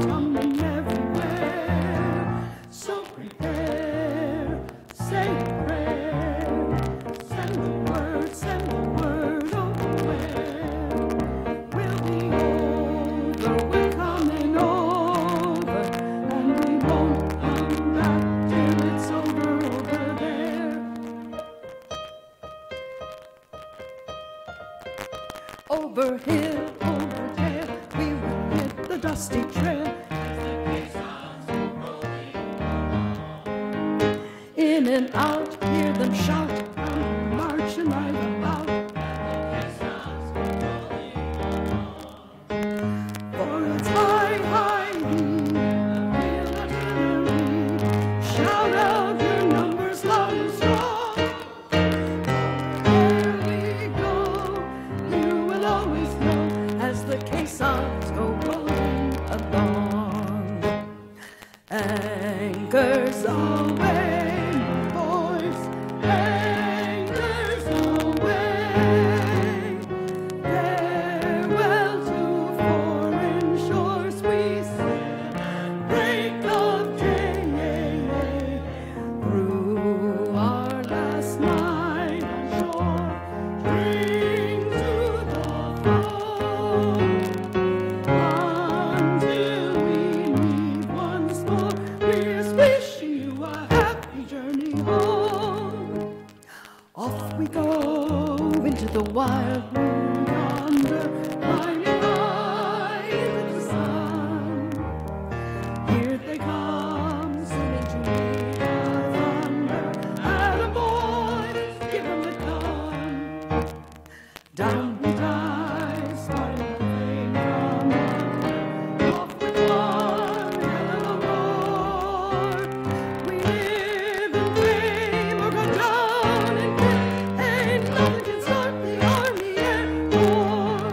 coming everywhere. So prepare, say a prayer, send the word over where. We'll be over, we're coming over, and we won't come back till it's over there. Over here, over there, we will hit the dusty trail. In and out, hear them shout, marching right about. For it's high, high heat, feel artillery, shout out your numbers loud and strong. Here we go, you will always know, as the caissons go rolling along. Anchors away, boys, anchors away. Farewell to foreign shores we sail, break of day, through our last night on shore, bring to the foe, until we meet once more. Here's wishing you a happy journey home. Off we go into the wild blue yonder, climbing high into the sun. Here they come, singing to me our thunder. Attaboy, give 'em the gun. Down we dive, starting the flame from under. Off with one hell of a roar. We live in fame or go down in death. Ain't nothing can stop the army anymore.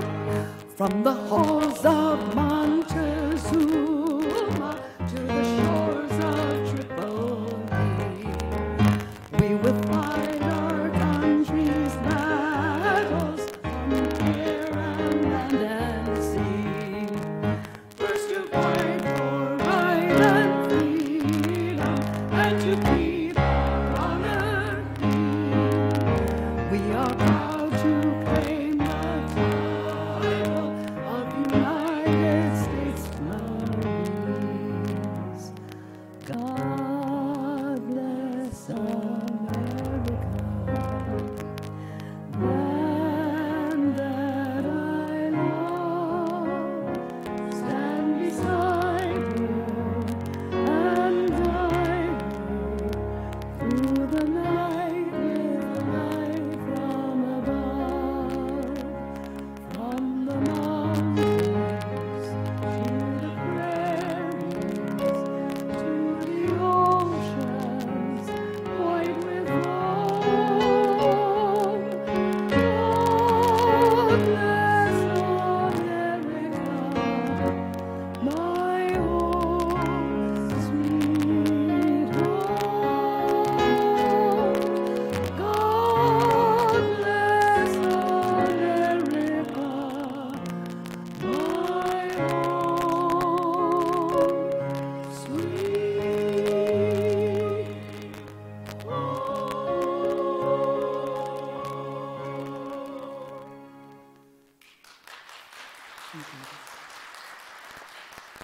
From the halls of Montezuma to the shores of Tripoli, we will fight our country's battles on air and land and sea. First to fight for right and freedom, and to keep our honor clean. We are proud to claim the title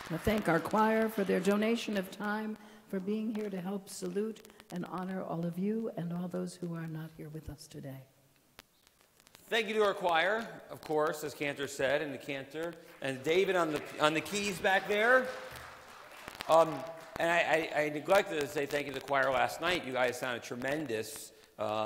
I thank our choir for their donation of time, for being here to help salute and honor all of you and all those who are not here with us today. Thank you to our choir, of course, as Cantor said, and the cantor, and David on the keys back there. And I neglected to say thank you to the choir last night. You guys sounded tremendous,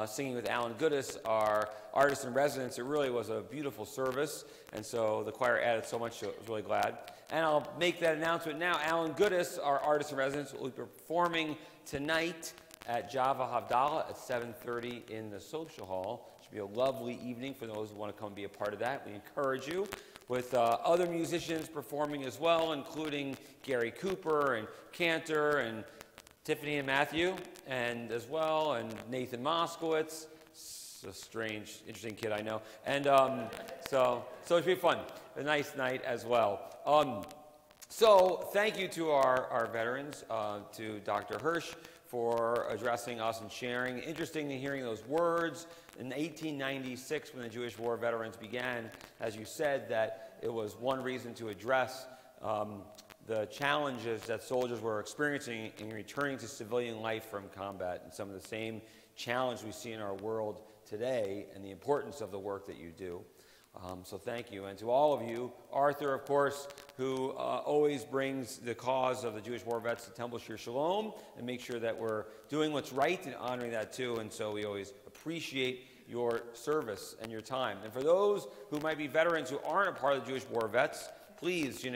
singing with Alan Goodis, our artist in residence. It really was a beautiful service, and so the choir added so much to it. I was really glad. And I'll make that announcement now. Alan Goodis, our artist in residence, will be performing tonight at Java Havdalah at 7:30 in the social hall. It should be a lovely evening for those who want to come and be a part of that. We encourage you, with other musicians performing as well, including Gary Cooper and Cantor and Tiffany and Matthew, and as well, and Nathan Moskowitz. It's a strange, interesting kid, I know. And so it should be fun. A nice night as well. So thank you to our veterans, to Dr. Hirsch for addressing us and sharing. Interesting to hearing those words. In 1896, when the Jewish War veterans began, as you said, that it was one reason to address the challenges that soldiers were experiencing in returning to civilian life from combat, and some of the same challenge we see in our world today, and the importance of the work that you do. So thank you. And to all of you, Arthur, of course, who always brings the cause of the Jewish war vets to Temple Shir Shalom, and make sure that we're doing what's right and honoring that too. And so we always appreciate your service and your time. And for those who might be veterans who aren't a part of the Jewish war vets, please,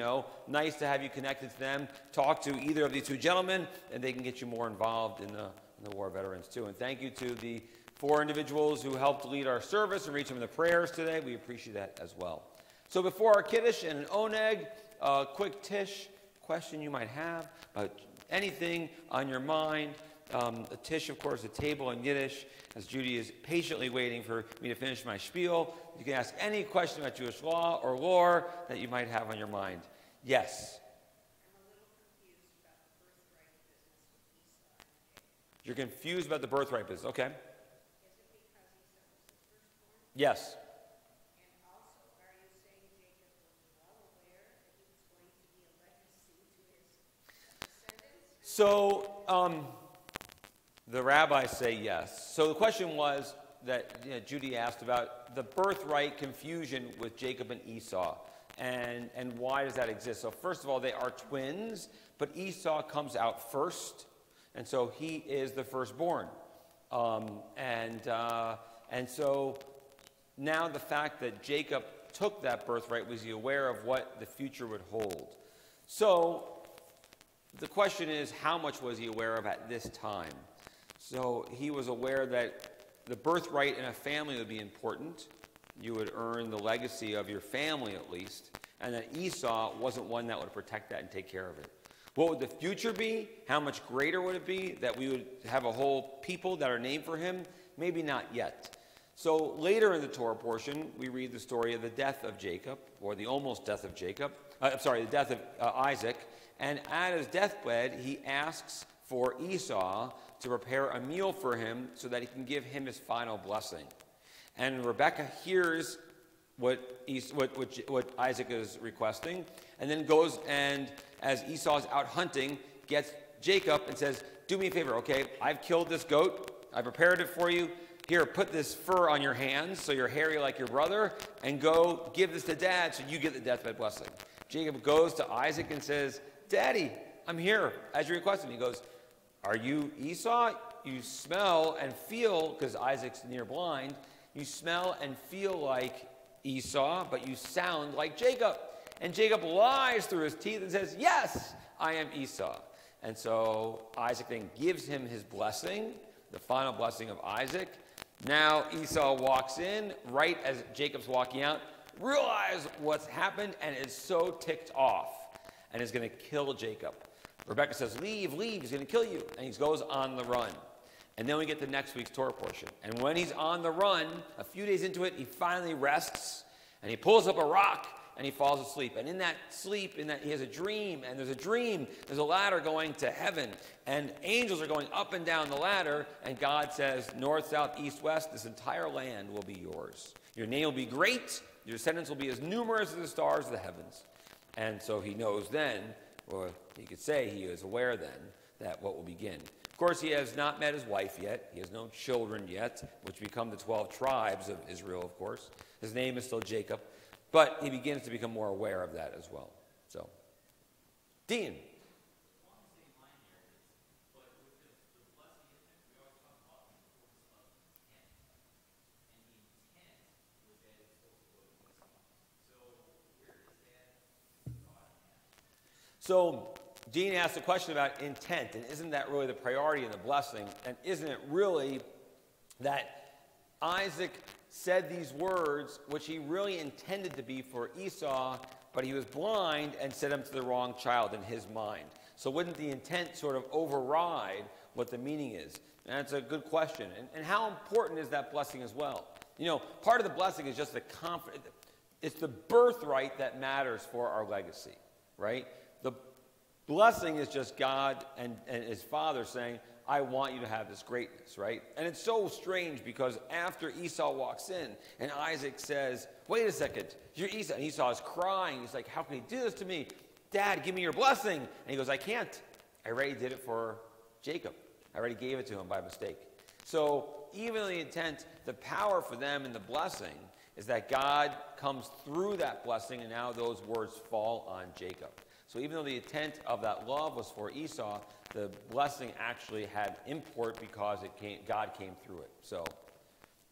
nice to have you connected to them. Talk to either of these two gentlemen, and they can get you more involved in the war veterans too. And thank you to the 4 individuals who helped lead our service and read some of the prayers today. We appreciate that as well. So before our Kiddush and an Oneg, a quick Tish question you might have about anything on your mind. A Tish, of course, a table in Yiddish, as Judy is patiently waiting for me to finish my spiel. You can ask any question about Jewish law or lore that you might have on your mind. Yes? You're confused about the birthright business. Okay. Yes. And also, are you saying Jacob was well aware that he was going to be a legacy to his descendants? So, the rabbis say yes. So the question was that Judy asked about the birthright confusion with Jacob and Esau, and why does that exist? So first of all, they are twins, but Esau comes out first, and so he is the firstborn. And so now the fact that Jacob took that birthright, was he aware of what the future would hold? So the question is, how much was he aware of at this time? So he was aware that the birthright in a family would be important. You would earn the legacy of your family at least. And that Esau wasn't one that would protect that and take care of it. What would the future be? How much greater would it be that we would have a whole people that are named for him? Maybe not yet. So later in the Torah portion, we read the story of the death of Jacob, or the almost death of Jacob. The death of Isaac. And at his deathbed, he asks for Esau to prepare a meal for him so that he can give him his final blessing. And Rebekah hears what Isaac is requesting, and then goes and, as Esau's out hunting, gets Jacob and says, do me a favor, okay? I've killed this goat. I prepared it for you. Here, put this fur on your hands so you're hairy like your brother, and go give this to Dad so you get the deathbed blessing. Jacob goes to Isaac and says, Daddy, I'm here, as you requested. He goes, are you Esau? You smell and feel, because Isaac's near blind, you smell and feel like Esau, but you sound like Jacob. And Jacob lies through his teeth and says, yes, I am Esau. And so Isaac then gives him his blessing, the final blessing of Isaac. Now Esau walks in, right as Jacob's walking out, realizes what's happened, and is so ticked off, and is going to kill Jacob. Rebekah says, leave, he's going to kill you. And he goes on the run. And then we get to next week's Torah portion. And when he's on the run, a few days into it, he finally rests, and he pulls up a rock, and he falls asleep. And in that sleep, he has a dream, and there's a ladder going to heaven, and angels are going up and down the ladder, and God says, north, south, east, west, this entire land will be yours. Your name will be great, your descendants will be as numerous as the stars of the heavens. And so he knows then or you could say he is aware then that what will begin. Of course, he has not met his wife yet. He has no children yet, which become the 12 tribes of Israel, of course. His name is still Jacob, but he begins to become more aware of that as well. So, Dean. So Dean asked a question about intent, and isn't that really the priority in the blessing? And isn't it really that Isaac said these words, which he really intended to be for Esau, but he was blind and said them to the wrong child in his mind? So wouldn't the intent sort of override what the meaning is? And that's a good question. And how important is that blessing as well? You know, part of the blessing is just the confidence. It's the birthright that matters for our legacy, right? The blessing is just God and his father saying, I want you to have this greatness, right? And it's so strange because after Esau walks in and Isaac says, wait a second, you're Esau. And Esau is crying. He's like, how can he do this to me? Dad, give me your blessing. And he goes, I can't. I already did it for Jacob. I already gave it to him by mistake. So even though the intent, the power for them in the blessing is that God comes through that blessing and now those words fall on Jacob. So even though the intent of that love was for Esau, the blessing actually had import because God came through it. So,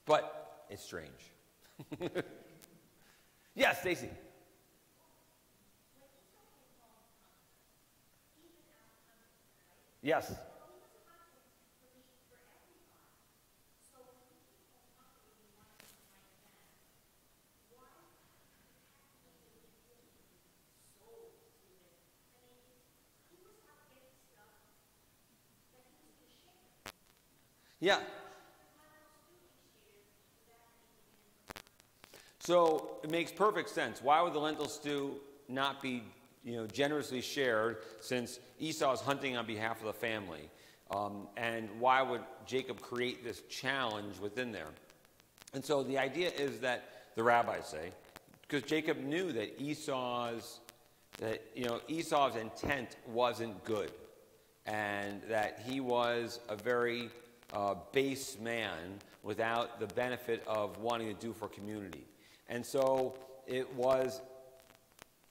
but it's strange. Yes, Stacy. Yes. Yeah. So it makes perfect sense. Why would the lentil stew not be, generously shared since Esau is hunting on behalf of the family? And why would Jacob create this challenge within there? And so the idea is that the rabbis say, because Jacob knew that Esau's intent wasn't good, and that he was a very base man without the benefit of wanting to do for community. And so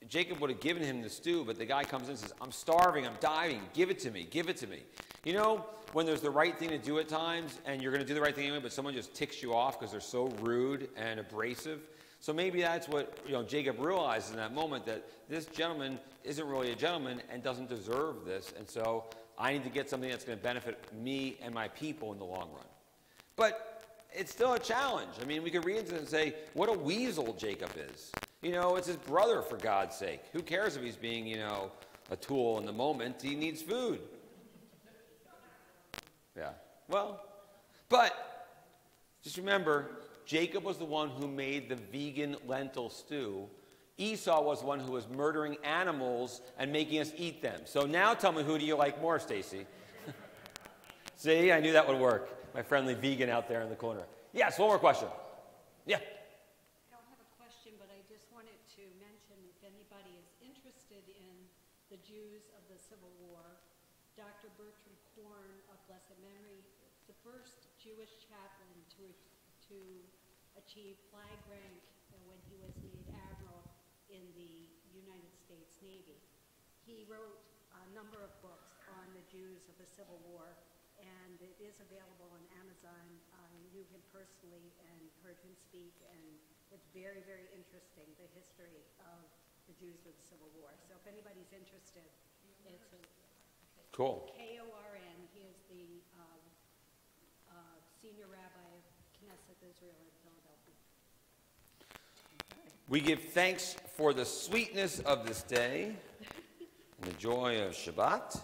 Jacob would have given him the stew, but the guy comes in and says, I'm starving, I'm dying, give it to me, give it to me. You know, when there's the right thing to do at times, and you're going to do the right thing anyway, but someone just ticks you off because they're so rude and abrasive. So maybe that's what Jacob realized in that moment, that this gentleman isn't really a gentleman and doesn't deserve this, and so I need to get something that's going to benefit me and my people in the long run. But it's still a challenge. I mean, we could read into it and say, what a weasel Jacob is. It's his brother, for God's sake. Who cares if he's being, a tool in the moment? He needs food. Yeah. Well, but just remember, Jacob was the one who made the vegan lentil stew. Esau was the one who was murdering animals and making us eat them. So now tell me, who do you like more, Stacy? See, I knew that would work. My friendly vegan out there in the corner. Yes, one more question. Yeah. I don't have a question, but I just wanted to mention, if anybody is interested in the Jews of the Civil War, Dr. Bertram Korn of blessed memory, the first Jewish chaplain to achieve flag rank when he was made admiral in the United States Navy. He wrote a number of books on the Jews of the Civil War, and it is available on Amazon. I knew him personally and heard him speak, and it's very, very interesting, the history of the Jews of the Civil War. So if anybody's interested, it's Cool. Korn. He is the senior rabbi of Knesset Israel in Philadelphia. We give thanks for the sweetness of this day and the joy of Shabbat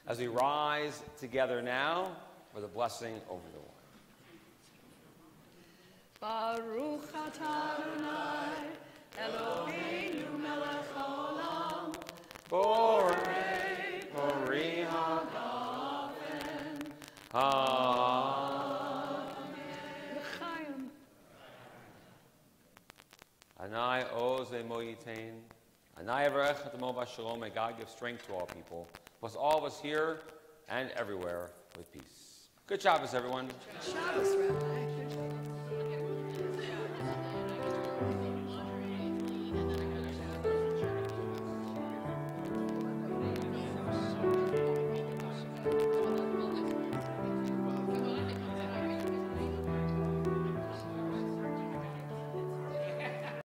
as we rise together now for the blessing over the wine. Baruch atah Adonai, Eloheinu melech haolam, Borei Pori HaGafen. L'chaim. Anai oz mo yitain, May God give strength to all people, plus all of us here and everywhere with peace. Good Shabbos, everyone. Shabbos, Rabbi.